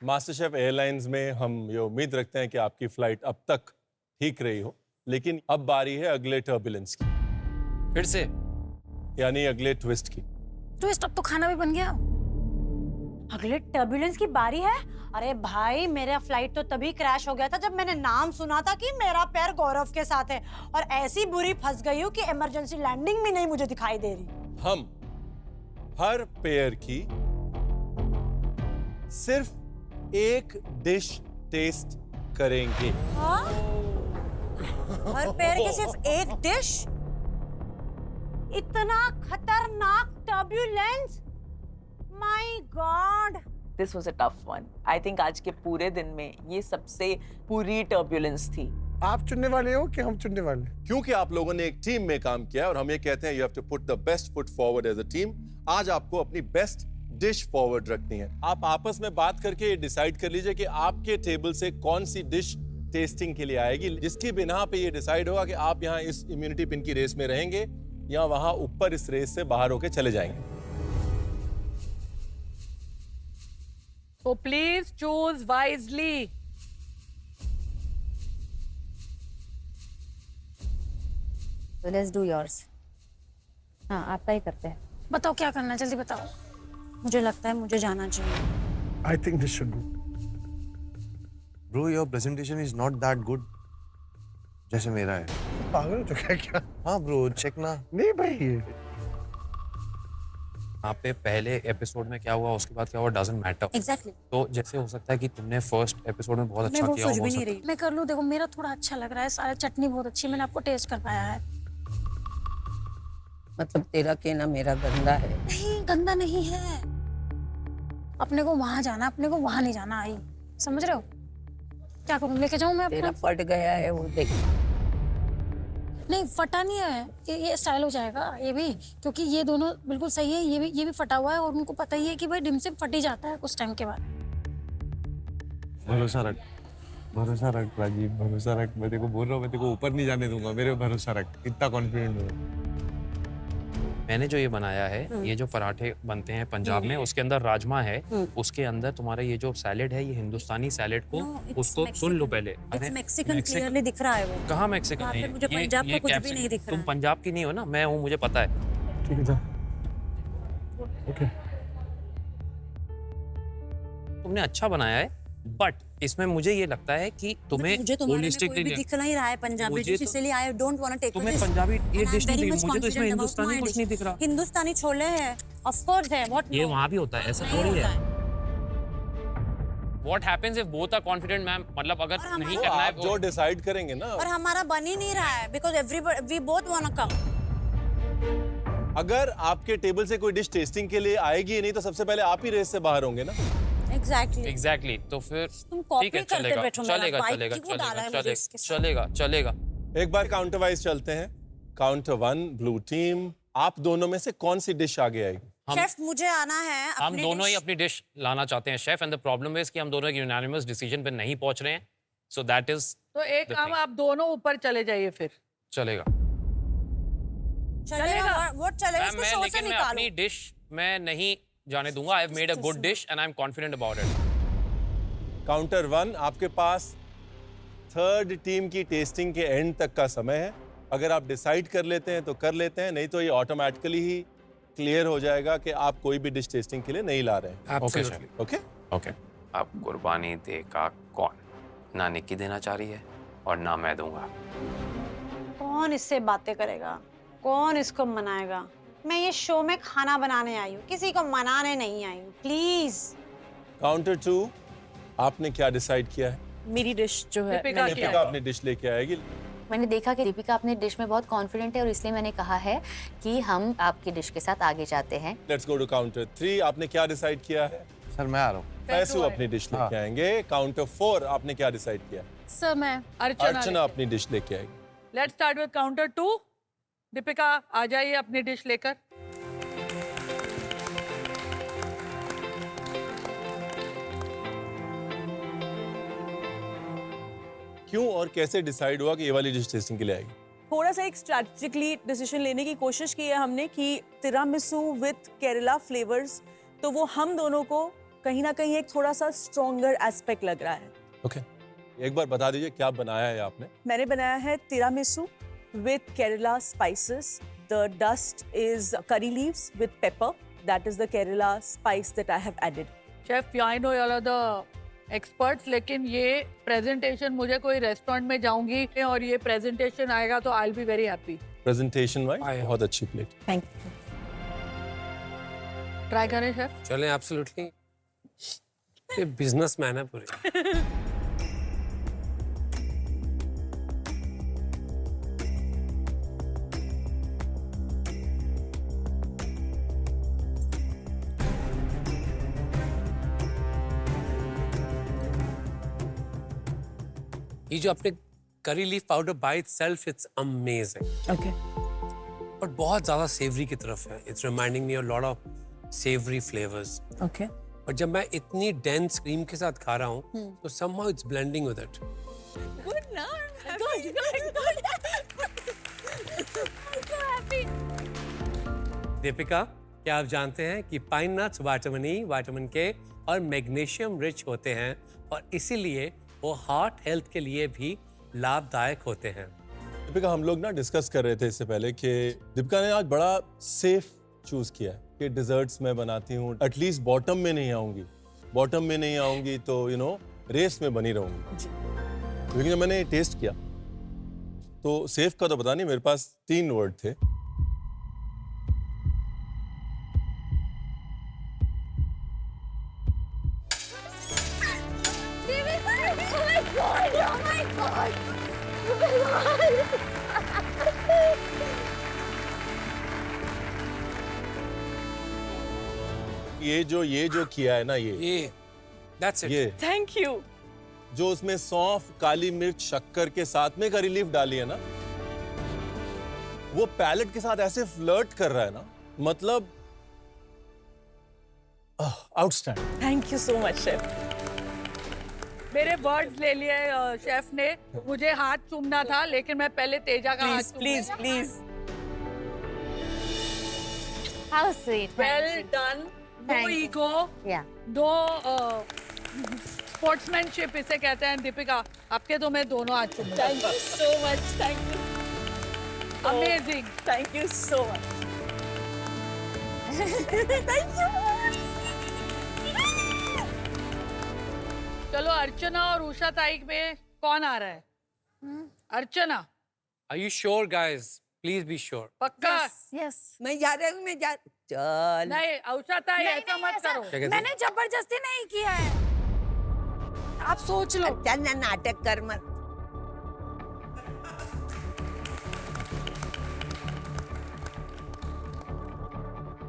Master chef airlines में हम ये उम्मीद रखते हैं कि आपकी फ्लाइट अब तक ठीक रही हो, लेकिन अब बारी है अगले टर्बुलेंस की, फिर से यानी अगले ट्विस्ट की। ट्विस्ट, अब तो खाना भी बन गया। अगले टर्बुलेंस की बारी है। अरे भाई, मेरा फ्लाइट तो तभी क्रैश हो गया था जब मैंने नाम सुना था कि मेरा पैर गौरव के साथ है, और ऐसी बुरी फंस गई हूँ कि इमरजेंसी लैंडिंग भी नहीं मुझे दिखाई दे रही। हम हर पेयर की सिर्फ एक डिश टेस्ट करेंगे। हाँ? हर पैर की सिर्फ एक डिश? इतना खतरनाक turbulence? My God! This was a tough one. I think आज के पूरे दिन में ये सबसे बुरी टर्बुलेंस थी। आप चुनने वाले हो कि हम चुनने वाले? क्योंकि आप लोगों ने एक टीम में काम किया और हम ये कहते हैं you have to put the best foot forward as a team. आज आपको अपनी बेस्ट डिश फॉरवर्ड रखनी है। आप आपस में बात करके ये डिसाइड कर लीजिए कि आपके टेबल से कौन सी डिश टेस्टिंग के लिए आएगी, जिसकी बिना पे ये डिसाइड होगा कि आप यहाँ इस इम्यूनिटी पिन की रेस में रहेंगे या वहां ऊपर इस रेस से बाहर होके चले जाएंगे। So please choose wisely. So let's do yours. हाँ, आपका ही करते हैं। बताओ क्या करना है, जल्दी बताओ। मुझे लगता है मुझे जाना चाहिए। I think this should go. Bro, your presentation is not that good. जैसे मेरा है। पागल हो तो क्या? हाँ ब्रो, चेक ना। नहीं भाई, यहाँ पे पहले एपिसोड में क्या हुआ, उसके बाद क्या हुआ, डजंट मैटर। Exactly. तो जैसे हो सकता है कि तुमने फर्स्ट एपिसोड में बहुत अच्छा किया हो सकता है। मैं कर लूँ, देखो मेरा थोड़ा अच्छा लग रहा है, सारा चटनी बहुत अच्छी, मैंने आपको टेस्ट कर पाया है। मतलब तेरा कहना मेरा गंदा है? नहीं, गंदा नहीं है। अपने को वहां जाना, अपने को वहां नहीं जाना। आई समझ रहे हो? क्या करूँ, लेके जाऊँ मैं तेरा अपना? फट गया है वो, देख। नहीं, फटा नहीं है, ये स्टाइल हो जाएगा ये भी, क्योंकि ये दोनों बिल्कुल सही है। ये भी फटा हुआ है और उनको पता ही है कि भाई डिम से फट ही जाता है कुछ टाइम के बाद। भरोसा रख राजीव, भरोसा रख। मैं तेरे को बोल रहा हूँ, मैं तेरे को ऊपर नहीं जाने दूंगा। मेरे पे भरोसा रख, इतना कॉन्फिडेंट हूँ। मैंने जो ये बनाया है, ये जो पराठे बनते हैं पंजाब में, उसके अंदर राजमा है, उसके अंदर तुम्हारा ये जो सैलेड है, ये हिंदुस्तानी सैलेड को उसको सुन लो पहले। मैक्सिकन क्लियरली दिख रहा है वो। कहाँ मैक्सिकन है? मुझे पंजाब का कुछ भी नहीं दिख रहा तुम है। पंजाब की नहीं हो ना, मैं हूँ, मुझे पता है। ठीक है जा। ओके। तुमने अच्छा बनाया है, बट इसमें मुझे ये लगता है कि तुम्हें मुझे तुम्हारे में होलिस्टिक कोई भी दिख नहीं रहा है पंजाबी डिश, इसलिए I don't want to take तुम्हें पंजाबी ये डिश नहीं दिख, मुझे तो इसमें हिंदुस्तानी कुछ नहीं दिख रहा। हिंदुस्तानी छोले हैं, ऑफ कोर्स है। व्हाट? ये वहाँ भी होता है, ऐसा थोड़ी है। What happens if both are confident, ma'am? मतलब अगर नहीं तो करना है आप जो डिसाइड करेंगे ना, और हमारा बन ही नहीं रहा है because everybody we both want to come. अगर आपके टेबल से कोई डिश टेस्टिंग के लिए आएगी नहीं तो सबसे पहले आप ही रेस से बाहर होंगे ना। एग्जैक्टली, तो फिर तुम कॉपी ठीक है, करते चलेगा बैठो मेरा, चलेगा बाइक चलेगा क्यों डाला है मुझे चलेगा इसके साथ? चलेगा चलेगा। एक बार काउंटर वाइज चलते हैं। काउंटर 1 ब्लू टीम, आप दोनों में से कौन सी डिश आगे आएगी? शेफ मुझे आना है हम अपनी दोनों ही dish। अपनी डिश लाना चाहते हैं chef, and the problem is कि हम दोनों एक यूनानिमस डिसीजन पे नहीं पहुंच रहे हैं, सो दैट इज तो एक काम, आप दोनों ऊपर चले जाइए फिर। चलेगा। चलेगा व्हाट चलेगा, मैम इसको मैं शो से लेकिन मैं निकालो। अपनी डिश मैं नहीं जाने दूंगा। I have made a good dish and I am confident about it. Counter 1, आपके पास थर्ड टीम की टेस्टिंग के एंड तक का समय है। अगर आप डिसाइड कर लेते हैं तो कर लेते हैं, नहीं तो ये ऑटोमेटिकली ही क्लियर हो जाएगा कि आप कोई भी डिश टेस्टिंग के लिए नहीं ला रहे हैं। Okay okay? ओके। अब कुर्बानी देगा कौन? ना निक्की देना चाह रही है और ना मैं दूंगा। कौन इससे बातें करेगा, कौन इसको मनाएगा? मैं ये शो में खाना बनाने आई हूँ, किसी को मनाने नहीं आई हूँ। प्लीज। काउंटर 2, आपने क्या डिसाइड किया है? मेरी डिश जो है, दीपिका मैंने दीपिका अपनी डिश लेके आएगी। मैंने देखा कि दीपिका अपनी डिश में बहुत कॉन्फिडेंट है और इसलिए मैंने कहा है कि हम आपकी डिश के साथ आगे जाते हैं। लेट्स गो टू काउंटर 3, आपने क्या डिसाइड किया है? सर मैं आ रहा हूँ। फैसू अपनी डिश लेके आएंगे। काउंटर 4, आपने क्या डिसाइड किया? सर मैं अर्चना अपनी डिश लेके आएगी। Let's start with counter 2। Deepika आ जाइए अपनी डिश लेकर। क्यों और कैसे डिसाइड हुआ कि ये वाली डिश टेस्टिंग के लिए आएगी? थोड़ा सा एक स्ट्रैटेजिकली डिसीजन लेने की कोशिश की है हमने कि तिरामिसू विद केरला फ्लेवर्स, तो वो हम दोनों को कहीं ना कहीं एक थोड़ा सा स्ट्रॉन्गर एस्पेक्ट लग रहा है। ओके, एक बार बता दीजिए क्या बनाया है आपने? मैंने बनाया है tiramisu with Kerala spices. The dust is curry leaves with pepper. That is the Kerala spice that I have added. Chef, I know you are the experts, लेकिन ये प्रेजेंटेशन मुझे कोई रेस्टोरेंट में जाऊंगी और ये प्रेजेंटेशन आएगा तो I will be very happy. Presentation wise बहुत अच्छी प्लेट। Thank you. ट्राई करें शेफ? चलें, एब्सोल्युटली। ये बिजनेसमैन है पूरे। ये जो आपने curry leaf powder by itself it's amazing. Okay. और बहुत ज्यादा सेवरी की तरफ है। It's reminding me of lot of savoury flavours. Okay. और जब मैं इतनी डेंस क्रीम के साथ खा रहा हूँ तो somehow it's blending with it. Good na? Good. So happy. Deepika, क्या आप जानते हैं कि pine nuts vitamin E, vitamin के और मैग्नीशियम रिच होते हैं और इसीलिए वो हार्ट हेल्थ के लिए भी लाभदायक होते हैं। दीपिका, हम लोग ना डिस्कस कर रहे थे इससे पहले कि दीपिका ने आज बड़ा सेफ चूज किया है कि डिजर्ट्स मैं बनाती हूँ, एटलीस्ट बॉटम में नहीं आऊंगी। बॉटम में नहीं आऊंगी तो रेस में बनी रहूंगी। लेकिन जब मैंने टेस्ट किया तो सेफ का तो पता नहीं, मेरे पास 3 वर्ड थे। ये जो किया है ना, ये that's it. ये Thank you. जो उसमें सौंफ, काली मिर्च, शक्कर के साथ में करी लीफ डाली है ना, वो पैलेट के साथ ऐसे फ्लर्ट कर रहा है ना, मतलब outstanding. Thank you so much, chef. मेरे वर्ड्स ले लिए शेफ ने। मुझे हाथ चूमना था लेकिन मैं पहले तेजा का हाथ Please, चूमूंगी। please. How sweet. Well done. No Thank you. Ego, Yeah. No sportsmanship इसे कहते हैं। दीपिका, आपके तो मैं दोनों हाथ चूमूंगी। Thank you so much. Thank you. Amazing. Thank you so much. Thank you. चलो, अर्चना और उषा ताई में कौन आ रहा है? अर्चना, Are you sure, guys? Please be sure. पक्का? यस। मैं जा रही हूँ, मैं जा। चल। नहीं, उषा ताई ऐसा मत करो। क्या कहते हैं? मैंने जबरदस्ती नहीं किया है, आप सोच लो। चल ना, नाटक कर मत।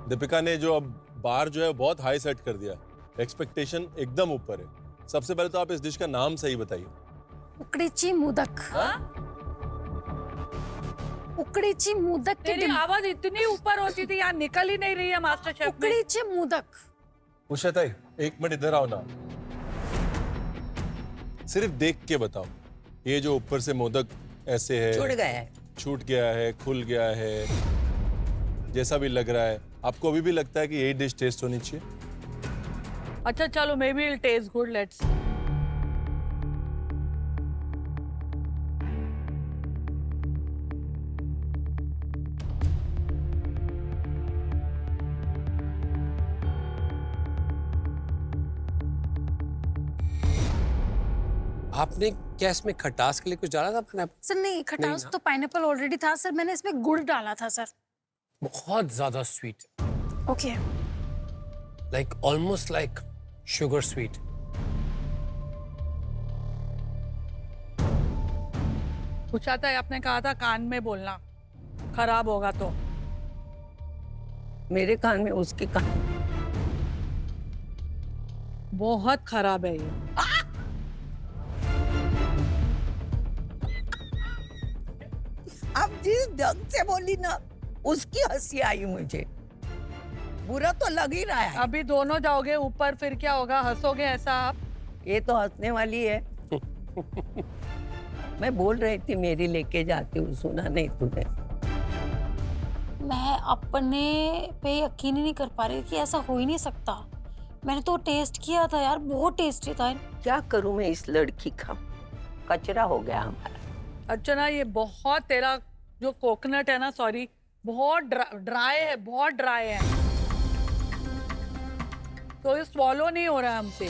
दीपिका ने जो अब बार जो है बहुत हाई सेट कर दिया, एक्सपेक्टेशन एकदम ऊपर है। सबसे पहले तो आप इस डिश का नाम सही बताइए। उकडीची मोदक। उकडीची मोदक की तेरी आवाज इतनी ऊपर होती थी, यहाँ निकल ही नहीं रही है मास्टर शेफ में। उकडीचे मोदक। उषा ताई, 1 मिनट इधर आओ ना। सिर्फ देख के बताओ, ये जो ऊपर से मोदक ऐसे है, छूट गया है। छूट गया है, खुल गया है, जैसा भी लग रहा है, आपको अभी भी लगता है कि यही डिश टेस्ट होनी चाहिए? अच्छा चलो, may be it taste good, let's. आपने क्या इसमें खटास के लिए कुछ डाला था अपने? सर नहीं, खटास ना। तो पाइनएप्पल ऑलरेडी था सर, मैंने इसमें गुड़ डाला था सर। बहुत ज्यादा sweet, okay. like almost like sugar sweet. पूछा था, आपने कहा था कान में बोलना, खराब होगा तो। मेरे कान में, उसके कान। बहुत खराब है ये। अब जिस ढंग से बोली ना, उसकी हंसी आई मुझे। बुरा तो लग ही रहा है। अभी दोनों जाओगे ऊपर, फिर क्या होगा? हंसोगे ऐसा आप? ये तो हंसने वाली है। मैं बोल रही थी मेरी लेके जाती हूँ, सुना नहीं तूने? मैं अपने पे यकीन ही नहीं कर पा रही कि ऐसा हो ही नहीं सकता मैंने तो टेस्ट किया था यार, बहुत टेस्टी था। क्या करूं मैं इस लड़की का, कचरा हो गया हमारा। अर्चना ये बहुत तेरा जो कोकोनट है ना, सॉरी, बहुत ड्राई है, बहुत ड्राई है, तो ये स्वॉलो नहीं हो रहा है हमसे।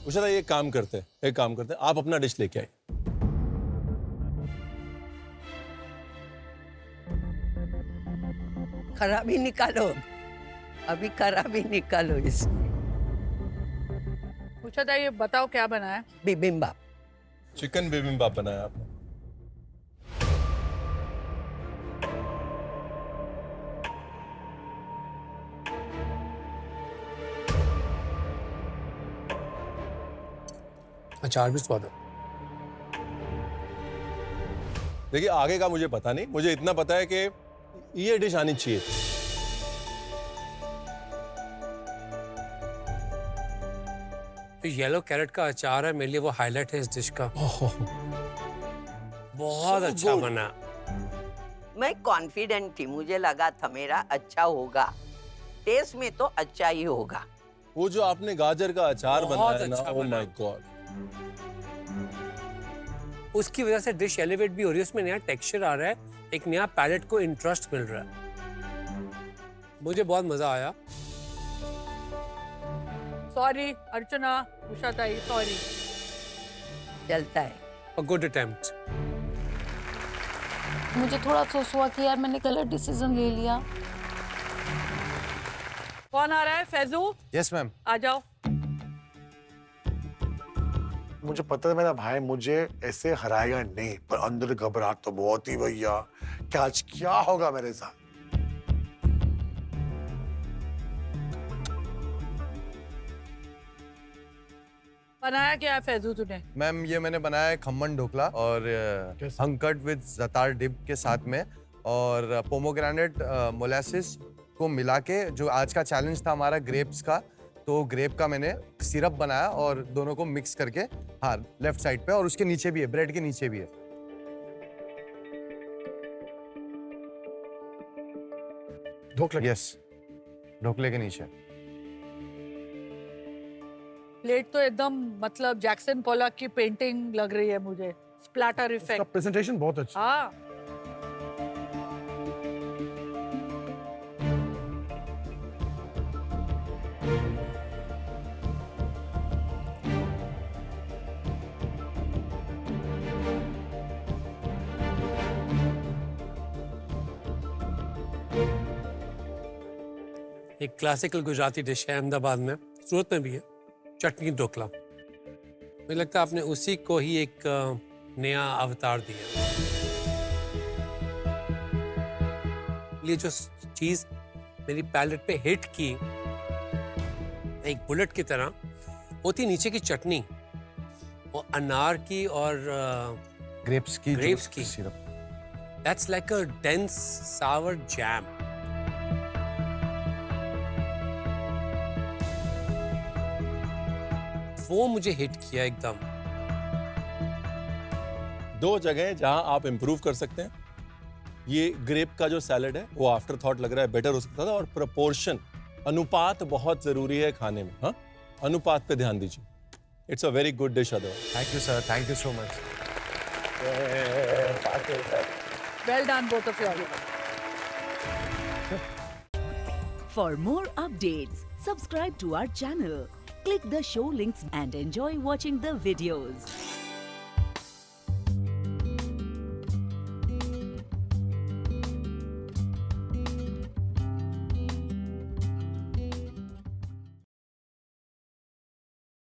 उषा एक काम करते हैं, आप अपना डिश लेके आइए। खराबी निकालो, अभी खराबी निकालो इसमें। पूछा था, ये बताओ क्या बना है? बिबिम्बाप। चिकन बिबिम्बाप बनाया आपने। अचार भी स्वाद है। देखिए आगे का मुझे पता नहीं, मुझे इतना पता है कि ये डिश आनी चाहिए। तो येलो कैरेट का अचार है, मेरे लिए वो हाईलाइट है इस डिश का। बहुत अच्छा बना। मैं कॉन्फिडेंट थी, मुझे लगा था मेरा अच्छा होगा, टेस्ट में तो अच्छा ही होगा। वो जो आपने गाजर का अचार बनाया है ना, अच्छा ओह बना। माय गॉड, उसकी वजह से डिश एलिवेट भी हो रही है, उसमें नया टेक्सचर आ रहा है, एक नया पैलेट को इंटरेस्ट मिल रहा है। मुझे बहुत मजा आया। सॉरी अर्चना, उषा ताई, सॉरी। चलता है। A good attempt. मुझे थोड़ा अफसोस हुआ कि यार मैंने गलत डिसीजन ले लिया। कौन आ रहा है? Faizu, yes ma'am. आ जाओ। मुझे पता है मेरा भाई मुझे ऐसे हराएगा नहीं, पर अंदर घबराहट तो बहुत ही भैया, क्या आज क्या होगा मेरे साथ। बनाया क्या है फैजू तूने? मैम ये मैंने बनाया है खम्मन ढोकला और हंकट विद जतार डिप के साथ में, और पोमोग्रेनेट मोलासिस को मिला के, जो आज का चैलेंज था हमारा ग्रेप्स का, तो ग्रेप का मैंने सिरप बनाया और दोनों को मिक्स करके, हाँ लेफ्ट साइड पे, और उसके नीचे भी है, ब्रेड के नीचे भी है। ढोकला? यस, ढोकले के नीचे। प्लेट तो एकदम मतलब जैक्सन पोलक की पेंटिंग लग रही है मुझे, स्प्लैटर इफेक्ट। प्रेजेंटेशन बहुत अच्छा। हाँ, एक क्लासिकल गुजराती डिश है, अहमदाबाद में, सूरत में भी है, चटनी ढोकला। मुझे लगता है आपने उसी को ही एक नया अवतार दिया। ये जो चीज मेरी पैलेट पे हिट की एक बुलेट की तरह, वो थी नीचे की चटनी, वो अनार की और ग्रेप्स की syrup. That's like a dense sour jam. वो मुझे हिट किया एकदम। दो जगह जहां आप इंप्रूव कर सकते हैं, ये ग्रेप का जो सैलेड है वो आफ्टर थॉट लग रहा है बेटर हो सकता था, और प्रोपोर्शन, अनुपात बहुत जरूरी है खाने में। हाँ, अनुपात पे ध्यान दीजिए। It's a very good dish otherwise. Thank you sir, thank you so much. Well done both of you. For more updates, subscribe to our channel, click the show links and enjoy watching the videos.